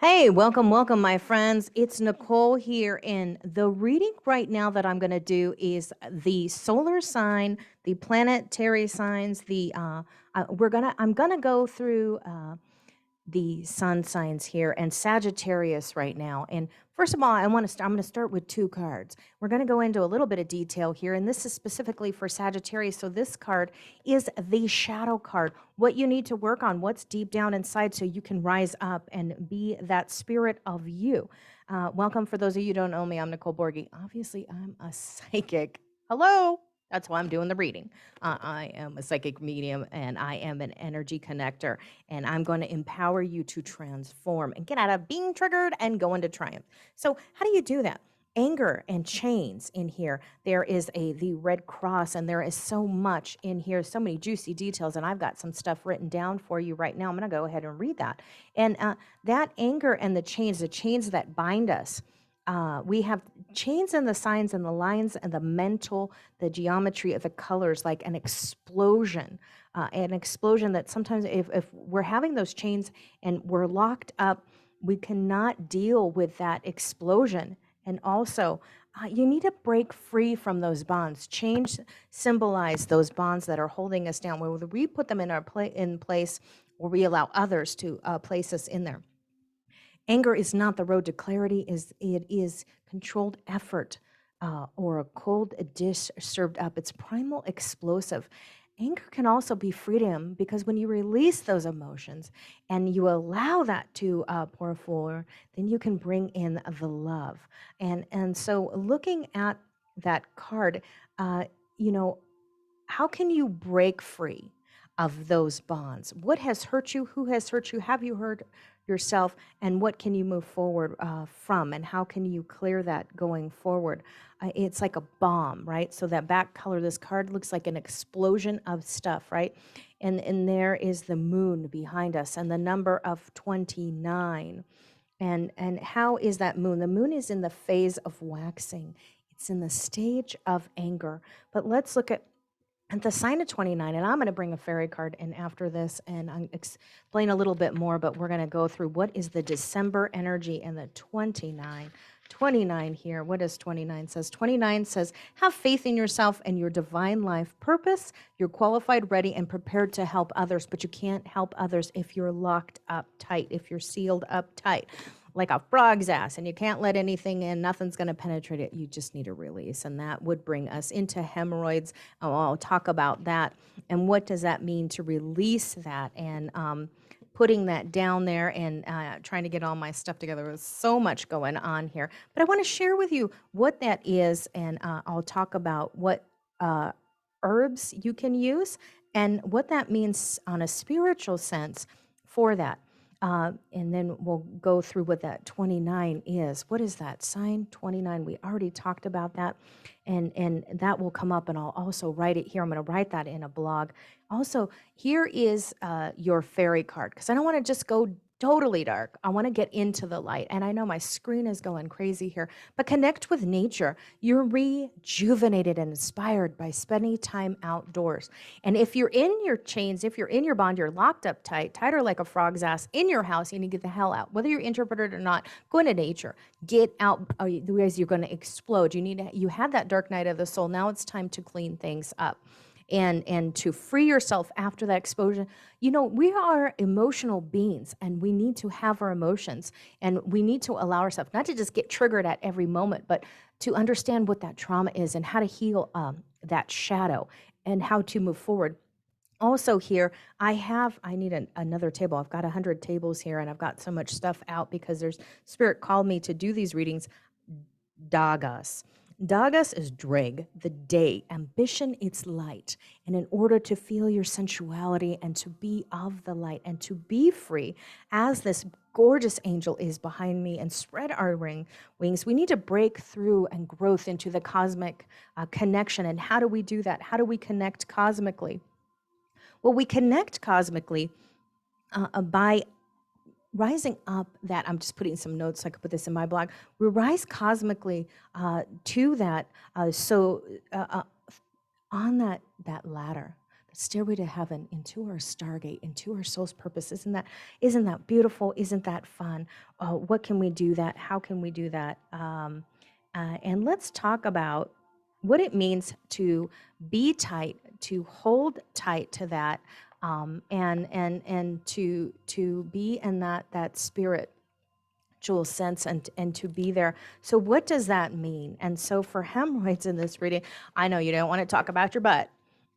Hey, welcome, my friends. It's Nicole here, and the reading right now that I'm going to do is the solar sign, the planetary signs. I'm gonna go through the sun signs here and Sagittarius right now. And first of all, I'm going to start with two cards. We're going to go into a little bit of detail here, and this is specifically for Sagittarius. So this card is the shadow card. What you need to work on, what's deep down inside, so you can rise up and be that spirit of you. Welcome. For those of you who don't know me, I'm Nicole Borghi. Obviously, I'm a psychic. Hello. That's why I'm doing the reading. I am a psychic medium and I am an energy connector, and I'm going to empower you to transform and get out of being triggered and go into triumph. So how do you do that? Anger and chains in here. There is the red cross, and there is so much in here, so many juicy details, and I've got some stuff written down for you right now. I'm going to go ahead and read that. And that anger and the chains that bind us. We have chains and the signs and the lines and the mental, the geometry of the colors, like an explosion that sometimes if we're having those chains and we're locked up, we cannot deal with that explosion. And also, you need to break free from those bonds. Change symbolize those bonds that are holding us down, whether we put them in in place or we allow others to place us in there. Anger is not the road to clarity. It is controlled effort, or a cold dish served up. It's primal explosive. Anger can also be freedom, because when you release those emotions and you allow that to pour forward, then you can bring in the love. And so, looking at that card, uh, you know, how can you break free of those bonds? What has hurt you? Who has hurt you? Have you hurt yourself? And what can you move forward from? And how can you clear that going forward? It's like a bomb, right? So that back color, this card looks like an explosion of stuff, right? And there is the moon behind us and the number of 29. And how is that moon? The moon is in the phase of waxing. It's in the stage of anger. But let's look at and the sign of 29, and I'm going to bring a fairy card in after this and explain a little bit more, but we're going to go through what is the December energy and the 29. 29 here. What does 29 says? 29 says, have faith in yourself and your divine life purpose. You're qualified, ready, and prepared to help others, but you can't help others if you're locked up tight, if you're sealed up tight like a frog's ass, and you can't let anything in, nothing's going to penetrate it. You just need a release, and that would bring us into hemorrhoids. I'll talk about that, and what does that mean to release that, and putting that down there, and trying to get all my stuff together. There's so much going on here, but I want to share with you what that is, and I'll talk about what herbs you can use and what that means on a spiritual sense for that. And then we'll go through what that 29 is. What is that sign? 29. We already talked about that. And that will come up, and I'll also write it here. I'm going to write that in a blog. Also, here is your fairy card, because I don't want to just go totally dark. I want to get into the light. And I know my screen is going crazy here, but connect with nature. You're rejuvenated and inspired by spending time outdoors. And if you're in your chains, if you're in your bond, you're locked up tight, tighter like a frog's ass in your house, you need to get the hell out. Whether you're introverted or not, go into nature. Get out, otherwise you're going to explode. You had that dark night of the soul. Now it's time to clean things up. And to free yourself after that exposure. We are emotional beings, and we need to have our emotions, and we need to allow ourselves not to just get triggered at every moment, but to understand what that trauma is and how to heal that shadow and how to move forward. Also here, I need another table. I've got 100 tables here, and I've got so much stuff out because there's Spirit called me to do these readings. Dagas. Dagas is dreg, the day, ambition, its light. And in order to feel your sensuality and to be of the light and to be free, as this gorgeous angel is behind me, and spread our wings, we need to break through and growth into the cosmic connection. And how do we do that? How do we connect cosmically? Well, we connect cosmically by rising up that, I'm just putting some notes so I could put this in my blog. We rise cosmically to that. On that ladder, stairway to heaven, into our stargate, into our soul's purpose. Isn't that beautiful? Isn't that fun? What can we do that? How can we do that? And let's talk about what it means to be tight, to hold tight to that, and to be in that spirit spiritual sense, and to be there. So what does that mean? And so for hemorrhoids in this reading, I know you don't want to talk about your butt.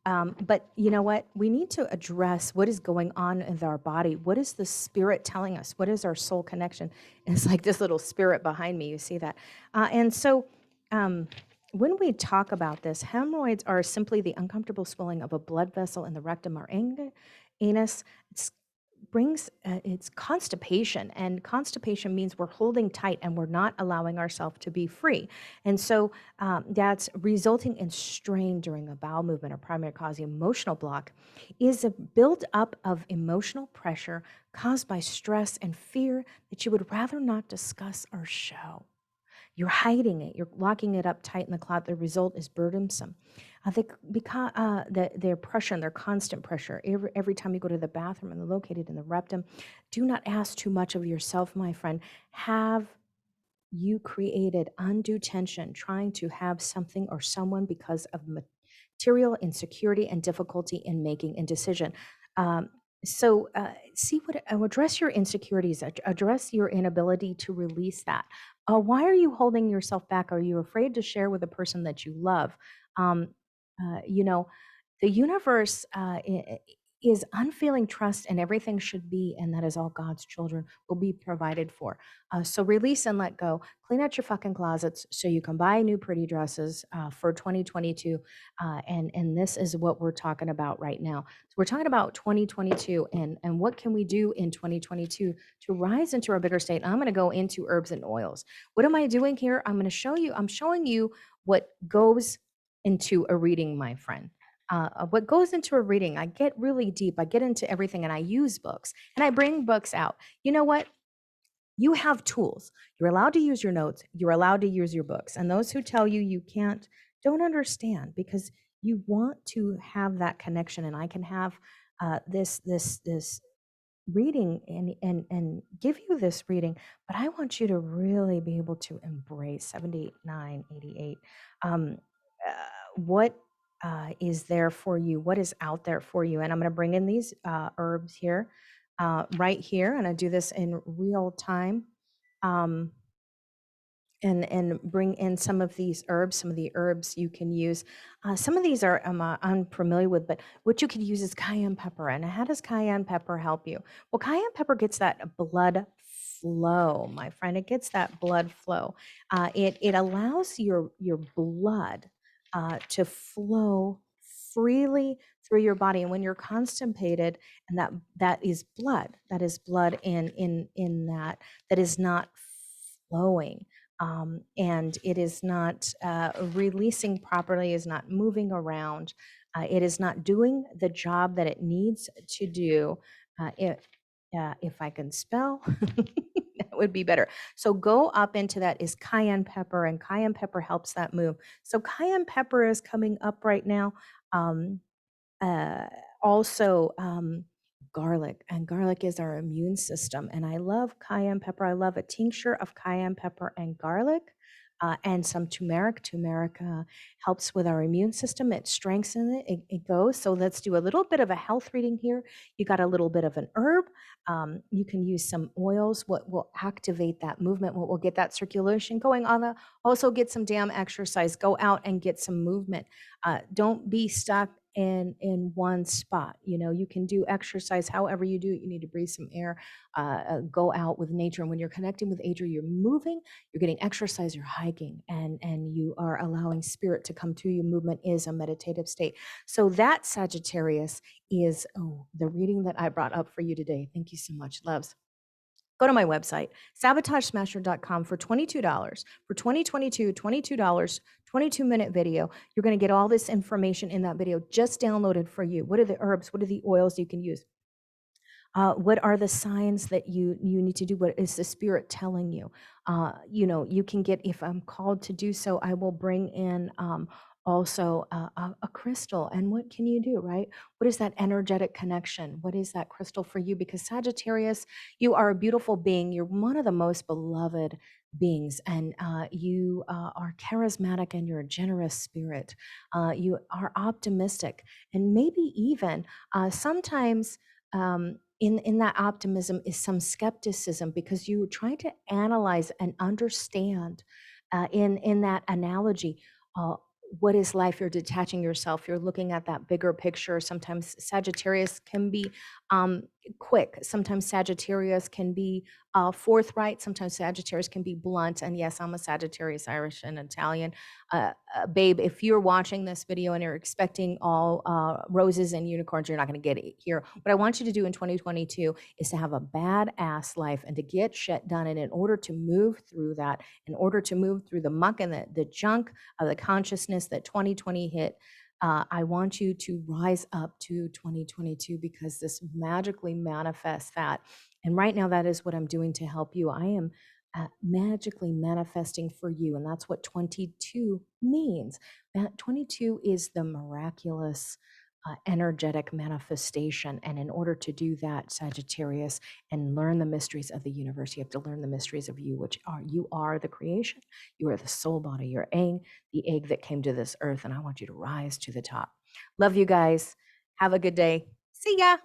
But you know what? We need to address what is going on in our body. What is the spirit telling us? What is our soul connection? And it's like this little spirit behind me. You see that? And so when we talk about this, hemorrhoids are simply the uncomfortable swelling of a blood vessel in the rectum or anus. It's brings it's constipation, and constipation means we're holding tight and we're not allowing ourselves to be free. And so that's resulting in strain during a bowel movement. Or primary cause, the emotional block, is a build-up of emotional pressure caused by stress and fear that you would rather not discuss or show. You're hiding it. You're locking it up tight in the closet. The result is burdensome. Their pressure and their constant pressure, every time you go to the bathroom, and they're located in the rectum. Do not ask too much of yourself, my friend. Have you created undue tension trying to have something or someone because of material insecurity and difficulty in making a decision? See what address your insecurities, address your inability to release that. Why are you holding yourself back? Are you afraid to share with the person that you love? Um, you know, the universe is unfailing trust, and everything should be, and that is all God's children will be provided for. So release and let go. Clean out your fucking closets so you can buy new pretty dresses for 2022. And this is what we're talking about right now. So we're talking about 2022, and what can we do in 2022 to rise into our bigger state. I'm going to go into herbs and oils. What am I doing here? I'm showing you what goes into a reading, my friend. What goes into a reading, I get really deep. I get into everything, and I use books, and I bring books out. You know what? You have tools. You're allowed to use your notes. You're allowed to use your books. And those who tell you you can't don't understand, because you want to have that connection. And I can have this reading and give you this reading, but I want you to really be able to embrace 79, 88. What is there for you? What is out there for you? And I'm going to bring in these herbs here, right here, and I do this in real time. Um, and bring in some of these herbs, some of the herbs you can use. Some of these are I'm unfamiliar with, but what you could use is cayenne pepper. And how does cayenne pepper help you? Well, cayenne pepper gets that blood flow, my friend. It gets that blood flow. It allows your blood to flow freely through your body. And when you're constipated, and that is blood, in that is not flowing, and it is not releasing properly, is not moving around, it is not doing the job that it needs to do. If I can spell, that would be better. So go up into that is cayenne pepper, and cayenne pepper helps that move. So cayenne pepper is coming up right now. Um, also, garlic, and garlic is our immune system. And I love cayenne pepper. I love a tincture of cayenne pepper and garlic, and some turmeric. Turmeric helps with our immune system. It strengthens it. It goes. So let's do a little bit of a health reading here. You got a little bit of an herb. You can use some oils. What will activate that movement? What will get that circulation going on? Also get some damn exercise. Go out and get some movement. Don't be stuck in one spot. You can do exercise however you do it. You need to breathe some air, go out with nature. And when you're connecting with nature, you're moving, you're getting exercise, you're hiking, and you are allowing spirit to come to you. Movement is a meditative state. So that, Sagittarius, is the reading that I brought up for you today. Thank you so much, loves. Go to my website, sabotagesmasher.com, for $22 for 2022, $22, 22-minute video. You're going to get all this information in that video just downloaded for you. What are the herbs? What are the oils you can use? What are the signs that you need to do? What is the spirit telling you? You can get, if I'm called to do so, I will bring in also a crystal. And what can you do, right? What is that energetic connection? What is that crystal for you? Because Sagittarius, you are a beautiful being. You're one of the most beloved beings, and you are charismatic, and you're a generous spirit. You are optimistic, and maybe even sometimes in that optimism is some skepticism, because you're trying to analyze and understand in that analogy. Uh, what is life? You're detaching yourself. You're looking at that bigger picture. Sometimes Sagittarius can be um, quick. Sometimes Sagittarius can be forthright. Sometimes Sagittarius can be blunt. And yes, I'm a Sagittarius, Irish, and Italian. Babe, if you're watching this video and you're expecting all roses and unicorns, you're not going to get it here. What I want you to do in 2022 is to have a badass life and to get shit done. And in order to move through that, in order to move through the muck and the junk of the consciousness that 2020 hit, I want you to rise up to 2022, because this magically manifests that. And right now, that is what I'm doing to help you. I am magically manifesting for you. And that's what 22 means. 22 is the miraculous, energetic manifestation. And in order to do that, Sagittarius, and learn the mysteries of the universe, you have to learn the mysteries of you, which are you are the creation. You are the soul body. You're the egg that came to this earth. And I want you to rise to the top. Love you guys. Have a good day. See ya.